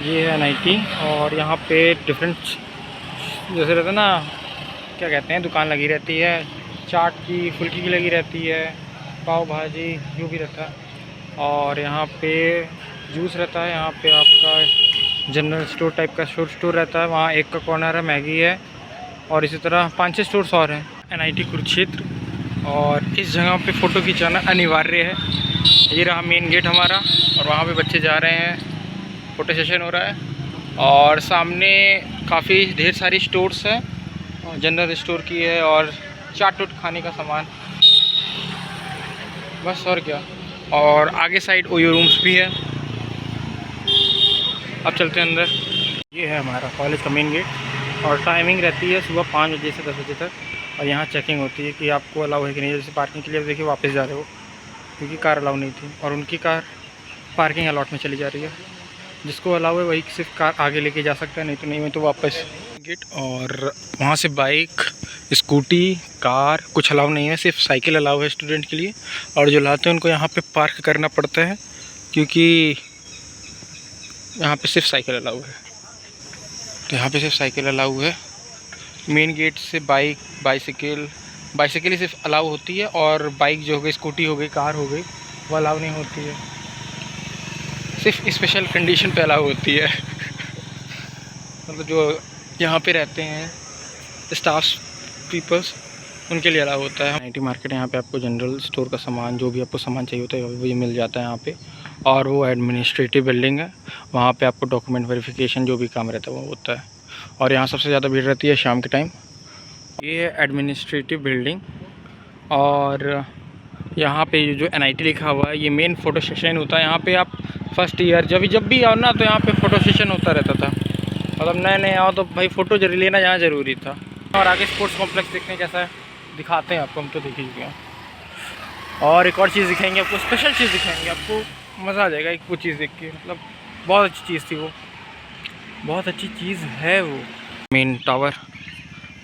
ये है एनआईटी और यहाँ पे डिफरेंट जैसे रहता है ना, क्या कहते हैं, दुकान लगी रहती है। चाट की, फुल्की की लगी रहती है, पाव भाजी जो भी रहता है। और यहाँ पे जूस रहता है। यहाँ पे आपका जनरल स्टोर टाइप का स्टोर रहता है। वहाँ एक का कॉर्नर है, मैगी है, और इसी तरह 5-6 स्टोर्स और हैं। एनआईटी कुरुक्षेत्र। और इस जगह पे फ़ोटो खिंचाना अनिवार्य है। ये रहा मेन गेट हमारा, और वहाँ पे बच्चे जा रहे हैं, फ़ोटो सेशन हो रहा है। और सामने काफ़ी ढेर सारी स्टोर्स हैं, जनरल स्टोर की है और चाट उट खाने का सामान, बस और क्या। और आगे साइड ओयो रूम्स भी है। अब चलते हैं अंदर। ये है हमारा कॉलेज का मेन गेट और टाइमिंग रहती है सुबह 5 बजे से 10 बजे तक। और यहाँ चेकिंग होती है कि आपको अलाउ है कि नहीं। जैसे पार्किंग के लिए देखिए वापस जा रहे हो, क्योंकि कार अलाउ नहीं थी और उनकी कार पार्किंग अलॉट में चली जा रही है। जिसको अलाउ है वही सिर्फ कार आगे लेके जा सकता है, नहीं तो नहीं में तो वापस गेट। और वहाँ से बाइक, स्कूटी, कार कुछ अलाउ नहीं है, सिर्फ साइकिल अलाउ है स्टूडेंट के लिए। और जो लाते हैं उनको यहाँ पे पार्क करना पड़ता है, क्योंकि यहाँ पे सिर्फ साइकिल अलाउ है। तो यहाँ पे सिर्फ साइकिल अलाउ है। मेन गेट से बाइसिकल ही सिर्फ अलाउ होती है, और बाइक जो हो गई, स्कूटी हो गई, कार हो गई, वो अलाउ नहीं होती है, सिर्फ स्पेशल कंडीशन पे अलाउ होती है। मतलब जो यहाँ पे रहते हैं स्टाफ पीपल्स, उनके लिए अलाउ होता है। एनआईटी मार्केट, यहाँ पे आपको जनरल स्टोर का सामान, जो भी आपको सामान चाहिए होता है वो ये मिल जाता है यहाँ पे। और वो एडमिनिस्ट्रेटिव बिल्डिंग है, वहाँ पे आपको डॉक्यूमेंट वेरिफिकेशन जो भी काम रहता है वो होता है। और यहाँ सबसे ज़्यादा भीड़ रहती है शाम के टाइम। ये है एडमिनिस्ट्रेटिव बिल्डिंग। और यहाँ पे जो एनआईटी लिखा हुआ है, ये मेन फ़ोटो सेशन होता है यहाँ पे। आप फर्स्ट ईयर जब भी आओ ना, तो यहाँ पे फ़ोटो सेशन होता रहता था। मतलब नए नए आओ तो भाई फ़ोटो लेना यहाँ ज़रूरी था। और आगे स्पोर्ट्स कॉम्प्लेक्स देखने कैसा है दिखाते हैं आपको, हम तो देख ही चुके हैं। और एक और चीज़ दिखाएंगे आपको, स्पेशल चीज़ दिखाएंगे आपको, मज़ा आ जाएगा एक वो चीज़ देख के। मतलब बहुत अच्छी चीज़ थी वो, बहुत अच्छी चीज़ है वो। मेन टावर,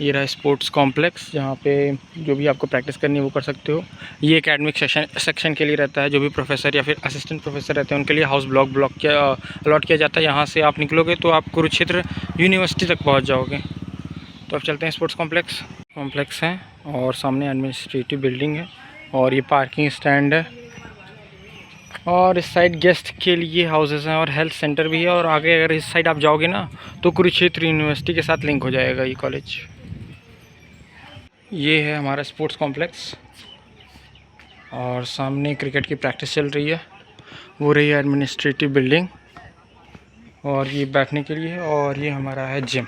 ये रहा स्पोर्ट्स कॉम्प्लेक्स, जहाँ पे जो भी आपको प्रैक्टिस करनी है वो कर सकते हो। ये एकेडमिक सेक्शन के लिए रहता है। जो भी प्रोफेसर या फिर असिस्टेंट प्रोफेसर रहते हैं उनके लिए हाउस ब्लॉक किया अलॉट किया जाता है। यहाँ से आप निकलोगे तो आप कुरुक्षेत्र यूनिवर्सिटी तक पहुँच जाओगे। तो अब चलते हैं स्पोर्ट्स कॉम्प्लेक्स है, और सामने एडमिनिस्ट्रेटिव बिल्डिंग है, और ये पार्किंग स्टैंड है। और इस साइड गेस्ट के लिए हाउसेस हैं और हेल्थ सेंटर भी है। और आगे अगर इस साइड आप जाओगे ना, तो कुरुक्षेत्र यूनिवर्सिटी के साथ लिंक हो जाएगा ये कॉलेज। ये है हमारा स्पोर्ट्स कॉम्प्लेक्स, और सामने क्रिकेट की प्रैक्टिस चल रही है। वो रही है एडमिनिस्ट्रेटिव बिल्डिंग, और ये बैठने के लिए है। और ये हमारा है जिम।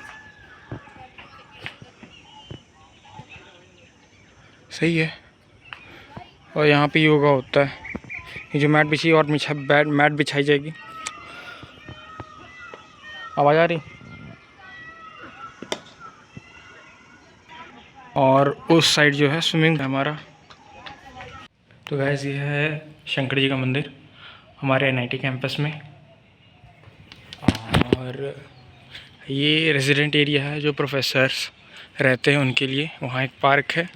सही है। और यहाँ पे योगा होता है। ये जो मैट बिछी और मैट बिछाई जाएगी। आवाज़ आ रही। और उस साइड जो है स्विमिंग है हमारा। तो गैस ये है शंकर जी का मंदिर हमारे एनआईटी कैंपस में। और ये रेजिडेंट एरिया है, जो प्रोफेसर्स रहते हैं उनके लिए। वहाँ एक पार्क है,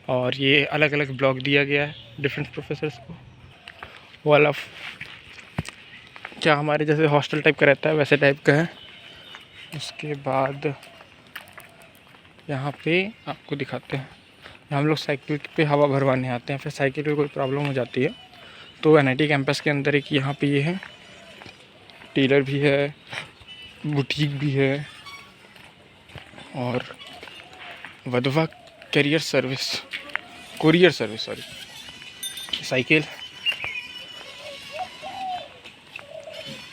और ये अलग अलग ब्लॉक दिया गया है डिफरेंट प्रोफेसर्स को। वो वाला क्या हमारे जैसे हॉस्टल टाइप का रहता है वैसे टाइप का है। उसके बाद यहाँ पे आपको दिखाते हैं, हम लोग साइकिल पे हवा भरवाने आते हैं। फिर साइकिल पे कोई प्रॉब्लम हो जाती है तो एनआईटी कैंपस के अंदर एक यहाँ पे ये है, टेलर भी है, बुटीक भी है, और वधवा कुरियर सर्विस साइकिल,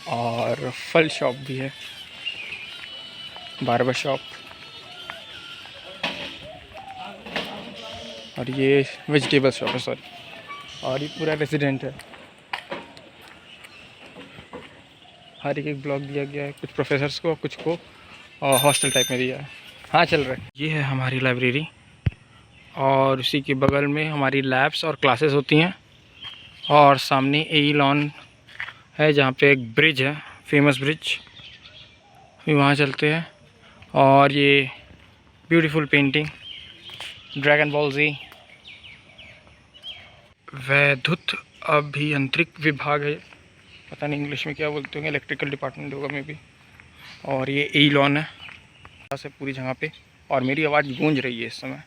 और फल शॉप भी है, बार्बर शॉप, और ये वेजिटेबल शॉप है और ये पूरा रेजिडेंट है। हर एक ब्लॉक दिया गया है, कुछ प्रोफेसर्स को, कुछ को हॉस्टल टाइप में दिया है। हाँ चल रहा है। ये है हमारी लाइब्रेरी, और उसी के बगल में हमारी लैब्स और क्लासेस होती हैं। और सामने ए लॉन है, जहाँ पे एक ब्रिज है, फेमस ब्रिज, वहाँ चलते हैं। और ये ब्यूटीफुल पेंटिंग ड्रैगन बॉल जी। वैद्युत अभियांत्रिक विभाग है, पता नहीं इंग्लिश में क्या बोलते होंगे, इलेक्ट्रिकल डिपार्टमेंट होगा मे बी। और ये ई लॉन है से पूरी जगह पे, और मेरी आवाज़ गूंज रही है इस समय।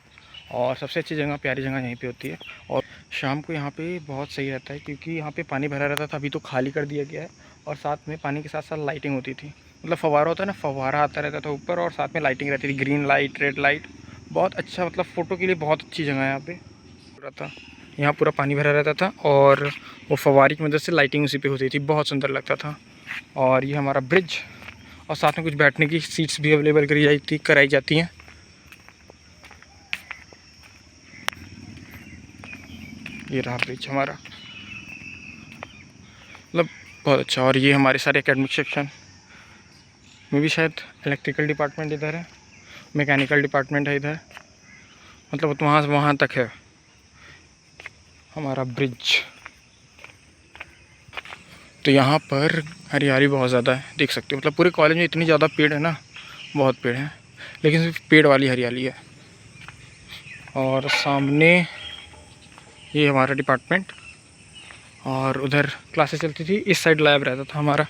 और सबसे अच्छी जगह, प्यारी जगह यहीं पे होती है। और शाम को यहाँ पे बहुत सही रहता है क्योंकि यहाँ पे पानी भरा रहता था, अभी तो खाली कर दिया गया है। और साथ में पानी के साथ साथ लाइटिंग होती थी, मतलब फव्वारा होता है ना, फव्वारा आता रहता था ऊपर, और साथ में लाइटिंग रहती थी, ग्रीन लाइट, रेड लाइट। बहुत अच्छा, मतलब फ़ोटो के लिए बहुत अच्छी जगह है यहाँ पे पूरा था। यहाँ पूरा पानी भरा रहता था और वो फव्वारे की मदद से लाइटिंग उसी पे होती थी, बहुत सुंदर लगता था। और ये हमारा ब्रिज, और साथ में कुछ बैठने की सीट्स भी अवेलेबल कराई जाती हैं। ये रहा ब्रिज हमारा, मतलब बहुत अच्छा। और ये हमारे सारे एकेडमिक सेक्शन में भी शायद इलेक्ट्रिकल डिपार्टमेंट इधर है, मैकेनिकल डिपार्टमेंट है इधर, मतलब वहाँ से वहाँ तक है हमारा ब्रिज। तो यहाँ पर हरियाली बहुत ज़्यादा है, देख सकते हो, मतलब पूरे कॉलेज में इतनी ज़्यादा पेड़ है ना, बहुत पेड़ हैं, लेकिन सिर्फ पेड़ वाली हरियाली है। और सामने ये हमारा डिपार्टमेंट, और उधर क्लासेस चलती थी, इस साइड लैब रहता था हमारा।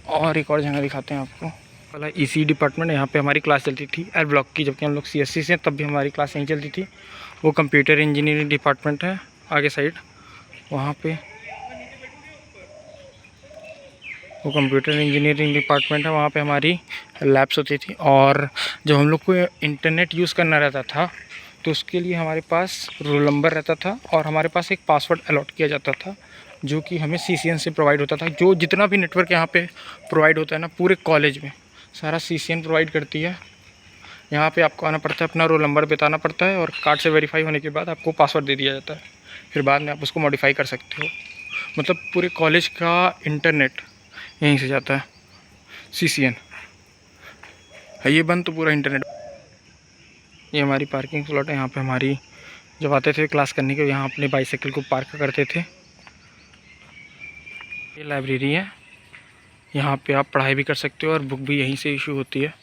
और एक और जगह दिखाते हैं आपको, वाला ईसी डिपार्टमेंट, यहाँ पे हमारी क्लास चलती थी एल ब्लॉक की, जबकि हम लोग सीएससी से, तब भी हमारी क्लास यहीं चलती थी। वो कंप्यूटर इंजीनियरिंग डिपार्टमेंट है आगे साइड, वहाँ पे वो कंप्यूटर इंजीनियरिंग डिपार्टमेंट है, वहाँ पे हमारी लैब्स होती थी। और जब हम लोग को इंटरनेट यूज़ करना रहता था तो उसके लिए हमारे पास रोल नंबर रहता था, और हमारे पास एक पासवर्ड अलॉट किया जाता था, जो कि हमें सीसीएन से प्रोवाइड होता था। जो जितना भी नेटवर्क यहाँ पे प्रोवाइड होता है ना पूरे कॉलेज में, सारा सीसीएन प्रोवाइड करती है। यहाँ पे आपको आना पड़ता है, अपना रोल नंबर बताना पड़ता है, और कार्ड से वेरीफाई होने के बाद आपको पासवर्ड दे दिया जाता है, फिर बाद में आप उसको मॉडिफाई कर सकते हो। मतलब पूरे कॉलेज का इंटरनेट यहीं से जाता है, सीसीएन है ये बंद तो पूरा इंटरनेट। ये हमारी पार्किंग स्लॉट है, यहाँ पे हमारी जब आते थे क्लास करने के, यहाँ अपने बाईसाइकिल को पार्क करते थे। ये लाइब्रेरी है, यहाँ पे आप पढ़ाई भी कर सकते हो और बुक भी यहीं से इशू होती है।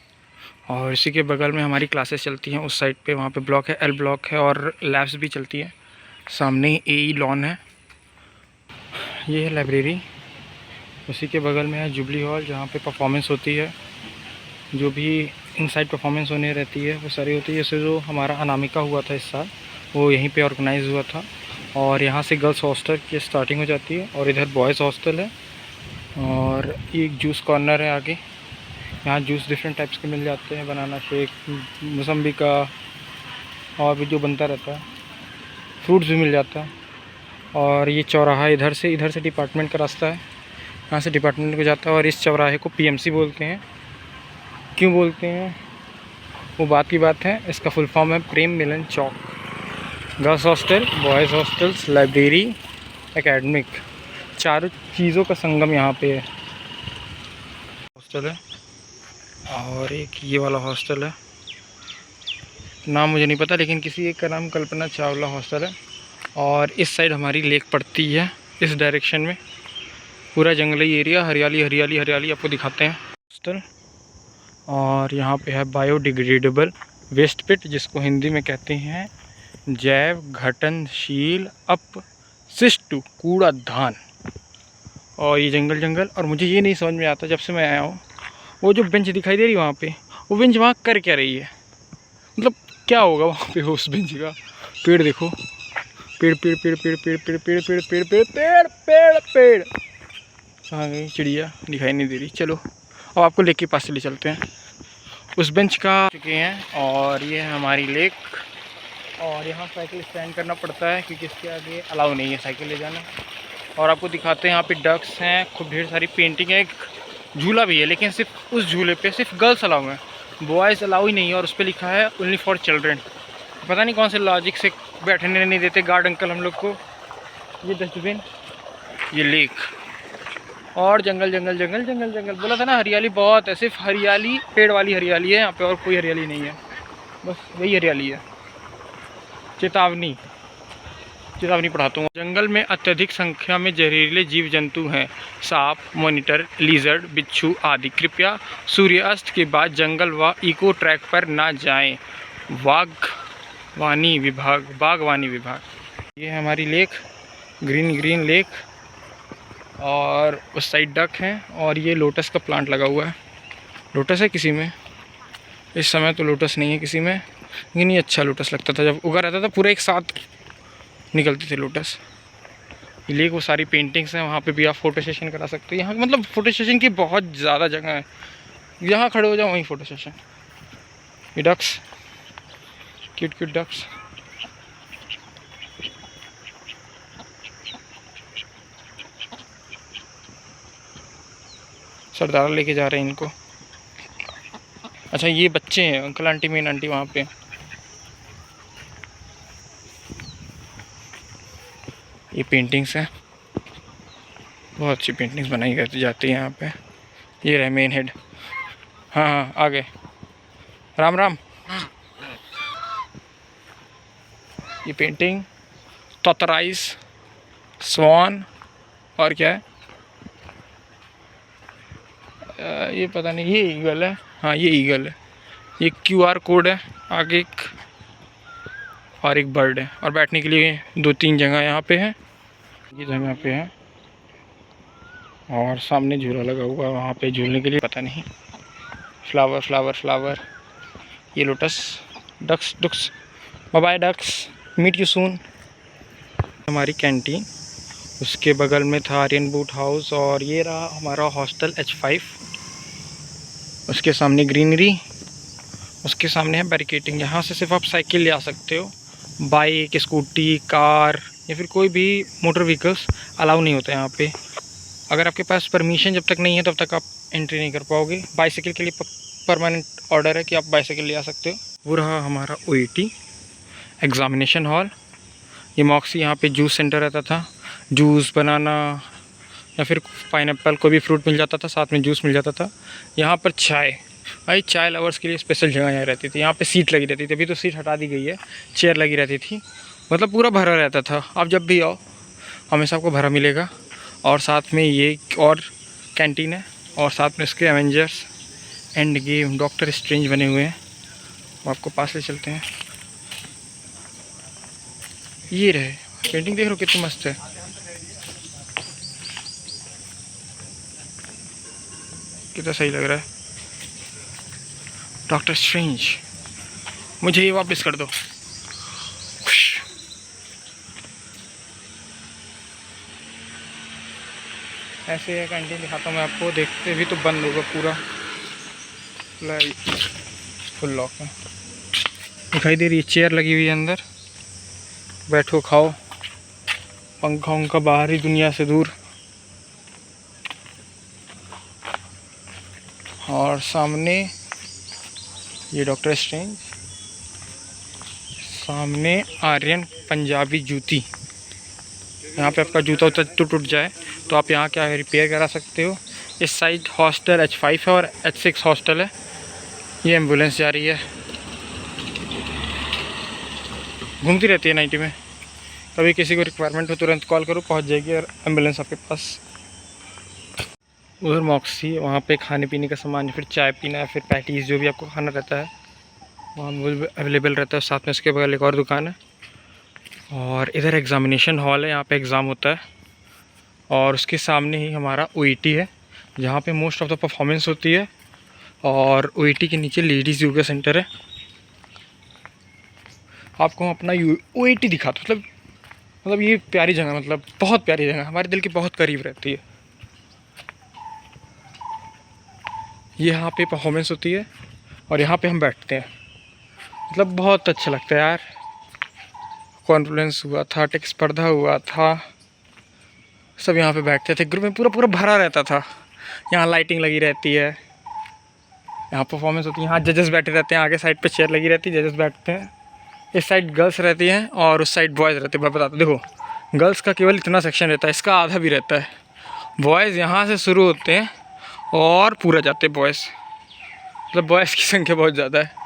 और इसी के बगल में हमारी क्लासेस चलती हैं उस साइड पे, वहाँ पे ब्लॉक है, एल ब्लॉक है, और लैब्स भी चलती हैं। सामने ही ए लॉन है, ये है लाइब्रेरी। उसी के बगल में है जुबली हॉल, जहाँ पे परफॉर्मेंस होती है, जो भी इनसाइड परफॉर्मेंस होने रहती है वो सारी होती है। जैसे जो हमारा अनामिका हुआ था इस साल, वो यहीं पे ऑर्गेनाइज़ हुआ था। और यहाँ से गर्ल्स हॉस्टल की स्टार्टिंग हो जाती है, और इधर बॉयज़ हॉस्टल है। और एक जूस कॉर्नर है आगे, यहाँ जूस डिफरेंट टाइप्स के मिल जाते हैं, बनाना शेक, मौसम्बी का, और भी जो बनता रहता है, फ्रूट्स भी मिल जाता है। और ये चौराहा इधर से डिपार्टमेंट का रास्ता है, यहाँ से डिपार्टमेंट को जाता है। और इस चौराहे को पीएमसी बोलते हैं। क्यों बोलते हैं वो बात की बात है, इसका फुल फॉर्म है Prem Milan Chowk. Girls hostel, boys hostels, library, academic, चारों चीज़ों का संगम यहाँ पे है। हॉस्टल है, और एक ये वाला हॉस्टल है, नाम मुझे नहीं पता, लेकिन किसी एक का नाम कल्पना चावला हॉस्टल है। और इस साइड हमारी लेक पड़ती है, इस डायरेक्शन में पूरा जंगली एरिया, हरियाली हरियाली हरियाली आपको दिखाते हैं हॉस्टल। और यहाँ पे है बायोडिग्रेडेबल वेस्ट पिट, जिसको हिंदी में कहते हैं जैव घटनशील अपशिष्ट कूड़ाधान। और ये जंगल, और मुझे ये नहीं समझ में आता जब से मैं आया हूँ, वो जो बेंच दिखाई दे रही है वहाँ पे, वो बेंच वहाँ कर क्या रही है, मतलब क्या होगा वहाँ पे उस बेंच का। पेड़ देखो, पेड़ पेड़ पेड़ पेड़ पेड़ पेड़ पेड़ पेड़ पेड़ पेड़ पेड़ पेड़ पेड़, कहाँ गई चिड़िया, दिखाई नहीं दे रही। चलो अब आपको लेक के पास चले चलते हैं, उस बेंच का चुके हैं। और ये है हमारी लेक, और यहाँ साइकिल स्टैंड करना पड़ता है क्योंकि इसके आगे अलाउ नहीं है साइकिल ले जाना। और आपको दिखाते हैं, यहाँ पे डक्स हैं, खूब ढेर सारी पेंटिंग है, एक झूला भी है, लेकिन सिर्फ उस झूले पे सिर्फ गर्ल्स अलाउ हैं, बॉयज़ अलाउ ही नहीं है। और उस पर लिखा है ओनली फॉर चिल्ड्रेन। पता नहीं कौन से लॉजिक से बैठने नहीं देते गार्ड अंकल हम लोग को। ये डस्टबिन, ये लेक, और जंगल जंगल जंगल जंगल जंगल। बोला था ना हरियाली बहुत है, सिर्फ हरियाली, पेड़ वाली हरियाली है यहाँ पे, और कोई हरियाली नहीं है, बस वही हरियाली है। चेतावनी पढ़ाता हूँ। जंगल में अत्यधिक संख्या में जहरीले जीव जंतु हैं, सांप, मॉनिटर, लिजर्ड, बिच्छू आदि। कृपया सूर्यास्त के बाद जंगल व इको ट्रैक पर ना जाएं। बागवानी विभाग। ये है हमारी लेक, ग्रीन लेक, और उस साइड डक है, और ये लोटस का प्लांट लगा हुआ है। लोटस है किसी में, इस समय तो लोटस नहीं है किसी में, लेकिन ये अच्छा लोटस लगता था जब उगा रहता था, पूरा एक साथ निकलते थे लोटस। ये वो सारी पेंटिंग्स हैं, वहाँ पे भी आप फ़ोटो सेशन करा सकते हो। यहाँ मतलब फ़ोटो सेशन की बहुत ज़्यादा जगह है, यहाँ खड़े हो जाओ वहीं फ़ोटो सेशन। ये डक्स, क्यूट क्यूट डक्स। सरदार लेके जा रहे हैं इनको। अच्छा ये बच्चे हैं, अंकल आंटी मेन आंटी वहाँ पे। ये पेंटिंग्स हैं, बहुत अच्छी पेंटिंग्स बनाई जाती है यहाँ पे। ये रहे मेन हेड। हाँ हाँ आगे, राम राम। ये पेंटिंग तोतराइज, स्वान और क्या है ये पता नहीं, ये ईगल है। हाँ ये ईगल है। ये QR कोड है आगे एक, और एक बर्ड है। और बैठने के लिए 2-3 जगह यहाँ पे है, ये जगह पे है। और सामने झूला लगा हुआ है, वहाँ पे झूलने के लिए पता नहीं। Flower flower flower. ये lotus, ducks ducks, bye bye ducks, meet you soon. हमारी कैंटीन, उसके बगल में था आर्यन बूट हाउस, और ये रहा हमारा हॉस्टल H5। उसके सामने ग्रीनरी, उसके सामने है बैरिकेटिंग। यहाँ से सिर्फ आप साइकिल ले आ सकते हो, बाइक, स्कूटी, कार या फिर कोई भी मोटर व्हीकल्स अलाउ नहीं होता यहाँ पे। अगर आपके पास परमिशन जब तक नहीं है तब तक आप एंट्री नहीं कर पाओगे। बाइसाइकिल के लिए परमानेंट ऑर्डर है कि आप बाइसाइकिल ले आ सकते हो। वो रहा हमारा OET एग्ज़ामिनेशन हॉल। ये मॉक्सी, यहाँ पे जूस सेंटर रहता था, जूस, बनाना या फिर पाइनएप्पल, कोई भी फ्रूट मिल जाता था, साथ में जूस मिल जाता था। यहाँ पर चाय, भाई चाय लवर्स के लिए स्पेशल जगह यहाँ रहती थी। यहाँ पे सीट लगी रहती थी, अभी तो सीट हटा दी गई है, चेयर लगी रहती थी। मतलब पूरा भरा रहता था। आप जब भी आओ हमेशा आपको भरा मिलेगा। और साथ में ये और कैंटीन है, और साथ में इसके Avengers end game, doctor strange बने हुए हैं। आपको पास ले चलते हैं। ये रहे पेंटिंग, देख रहे हो कितनी मस्त है। कितना सही लग रहा है। डॉक्टर स्ट्रेंज, मुझे ये वापस कर दो। ऐसे है कैंटीन, दिखाता हूँ मैं आपको। देखते भी तो बंद होगा पूरा, फुल लॉक है। दिखाई दे रही है, चेयर लगी हुई है अंदर, बैठो खाओ, पंखा उनका बाहरी दुनिया से दूर। और सामने ये डॉक्टर स्ट्रेंज, सामने आर्यन पंजाबी जूती। यहाँ पे आपका जूता उतर टूट जाए तो आप यहाँ क्या रिपेयर करा सकते हो। इस साइड हॉस्टल H5 है और H6 हॉस्टल है। ये एम्बुलेंस जा रही है, घूमती रहती है 90 में। कभी किसी को रिक्वायरमेंट हो तुरंत कॉल करो, पहुँच जाएगी और एम्बुलेंस आपके पास। उधर मॉक्सी, वहाँ पे खाने पीने का सामान, फिर चाय पीना है, फिर पैटीज़, जो भी आपको खाना रहता है वहाँ अवेलेबल रहता है। साथ में उसके बगल एक और दुकान है। और इधर एग्ज़ामिनेशन हॉल है, यहाँ पे एग्ज़ाम होता है। और उसके सामने ही हमारा OET है, जहाँ पे मोस्ट ऑफ द परफॉर्मेंस होती है। और OET के नीचे लेडीज़ योगा सेंटर है। आपको हम अपना OET दिखाता, मतलब ये प्यारी जगह, मतलब बहुत प्यारी जगह, हमारे दिल के बहुत करीब रहती है। ये यहाँ पे परफॉर्मेंस होती है और यहाँ पे हम बैठते हैं, मतलब बहुत अच्छा लगता है यार। कॉन्फ्रेंस हुआ था, टेक स्पर्धा हुआ था, सब यहाँ पे बैठते थे ग्रुप में, पूरा पूरा भरा रहता था। यहाँ लाइटिंग लगी रहती है, यहाँ परफॉर्मेंस होती है। यहाँ जजेस बैठे रहते हैं, आगे साइड पे चेयर लगी रहती है, जजेस बैठते हैं। इस साइड गर्ल्स रहती हैं और उस साइड बॉयज़ रहते हैं। मैं बताता, देखो गर्ल्स का केवल इतना सेक्शन रहता है, इसका आधा भी रहता है। बॉयज़ यहाँ से शुरू होते हैं और पूरा जाते हैं बॉयज़, मतलब बॉयज़ की संख्या बहुत ज़्यादा है।